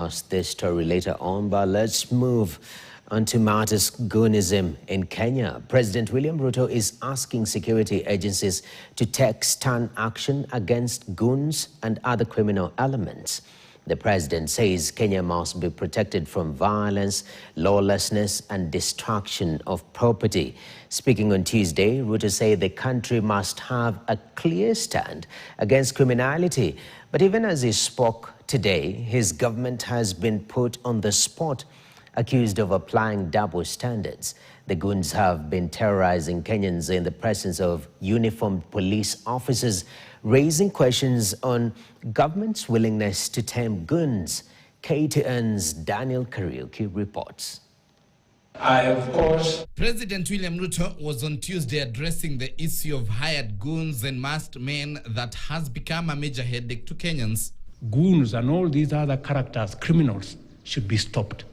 This story later on, but let's move on to matters Goonism in Kenya. President William Ruto is asking security agencies to take stern action against goons and other criminal elements. The president says Kenya must be protected from violence, lawlessness, and destruction of property. Speaking on Tuesday, Ruto said the country must have a clear stand against criminality. But even as he spoke today, his government has been put on the spot, accused of applying double standards. The goons have been terrorizing Kenyans in the presence of uniformed police officers, raising questions on government's willingness to tame goons. KTN's Daniel Kariuki reports. Of course. President William Ruto was on Tuesday addressing the issue of hired goons and masked men that has become a major headache to Kenyans. Goons and all these other characters, criminals, should be stopped.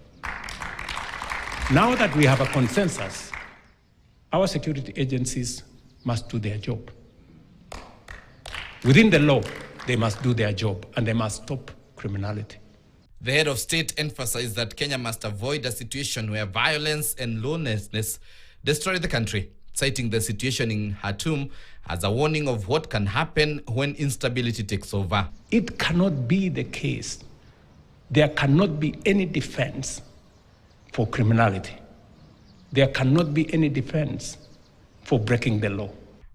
Now that we have a consensus, our security agencies must do their job. Within the law, they must do their job and they must stop criminality. The head of state emphasized that Kenya must avoid a situation where violence and lawlessness destroy the country, citing the situation in Khartoum as a warning of what can happen when instability takes over. It cannot be the case. There cannot be any defense for criminality. There cannot be any defense for breaking the law.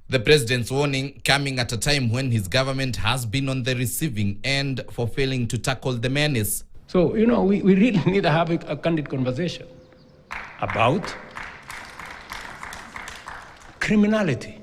The president's warning coming at a time when his government has been on the receiving end for failing to tackle the menace. So, we really need to have a candid conversation about criminality.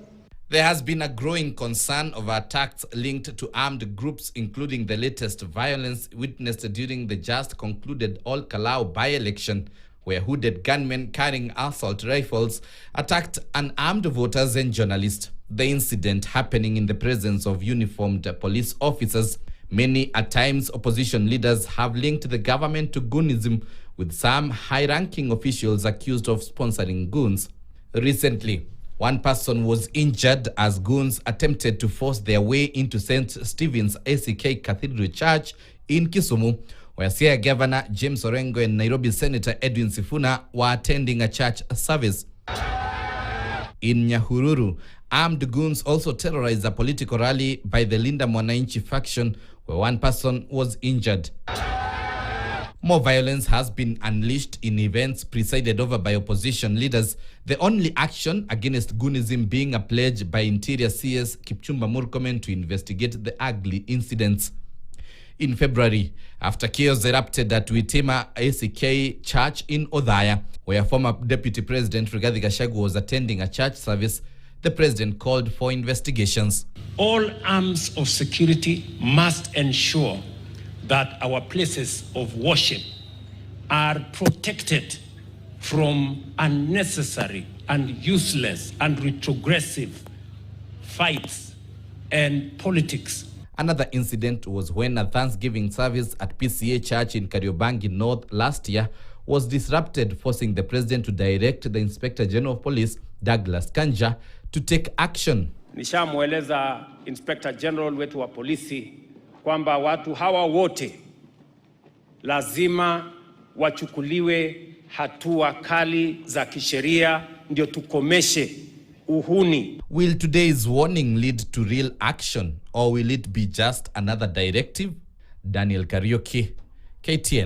There has been a growing concern over attacks linked to armed groups, including the latest violence witnessed during the just concluded All-Kalau by-election, where hooded gunmen carrying assault rifles attacked unarmed voters and journalists. The incident happening in the presence of uniformed police officers. Many at times opposition leaders have linked the government to goonism, with some high-ranking officials accused of sponsoring goons. Recently, one person was injured as goons attempted to force their way into St. Stephen's ACK Cathedral Church in Kisumu, where Siaya Governor James Orengo and Nairobi Senator Edwin Sifuna were attending a church service. In Nyahururu, armed goons also terrorized a political rally by the Linda Mwananchi faction, where one person was injured. More violence has been unleashed in events presided over by opposition leaders, the only action against goonism being a pledge by Interior CS Kipchumba Murkomen to investigate the ugly incidents. In February, after chaos erupted at Witima ACK Church in Othaya, where former Deputy President Rigathi Gachagua was attending a church service, the president called for investigations. All arms of security must ensure that our places of worship are protected from unnecessary and useless and retrogressive fights and politics. Another incident was when a Thanksgiving service at PCA Church in Kariobangi North last year was disrupted, forcing the president to direct the Inspector General of Police, Douglas Kanja, to take action. Nishamweleza Inspector General wetu wa polisi kwamba watu hawa wote lazima wachukuliwe hatua kali za kisheria ndio tukomeshe uhuni. Will today's warning lead to real action, or will it be just another directive? Daniel Kariuki, KTN.